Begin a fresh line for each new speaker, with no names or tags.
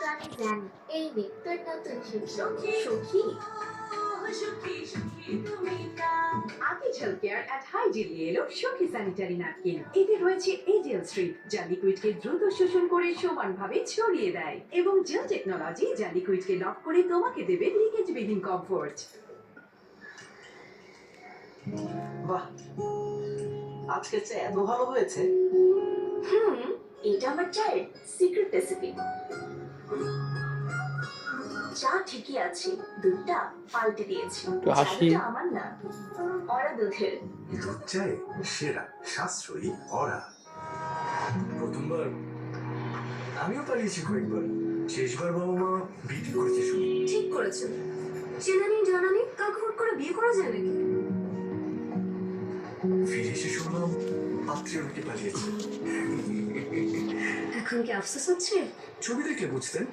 তো আমি জানি। এই নে তোর নতুন সখী।
সখী Akij health care at hygiene নিয়ে এলো সখী স্যানিটারি ন্যাপকিন। এতে রয়েছে এজেল স্ট্রিপ যা লিকুইডকে দ্রুত শোষণ করে সমানভাবে ছড়িয়ে দেয় এবং জেল টেকনোলজি যা লিকুইডকে লক করে তোমাকে দেবে লিকেজবিহীন কমফোর্ট।
বাহ, আজকে চা এত ভালো হয়েছে।
এটা আমার চায়ের সিক্রেট রেসিপি। চা ঠিকই আছে, দুধটা পাল্টে দিয়েছি।
একটু হাসি।
চাটা আমার না, অরা দুধের।
দুধ চায়ে সেরা সাশ্রয়ী অরা। প্রথমবার আমিও পালিয়েছি কয়েকবার, শেষবার বাবা মা বিক্রি করেছে শুনি।
ঠিক করেছেন, চেনানি জানানি কাউকে হুট করে বিয়ে করা যায় নাকি?
ফিরে এসে শুনলাম পাত্রী অনেকে পালিয়েছে।
এখন কি আফসোস হচ্ছে?
ছবি দেখলে বুঝতেন।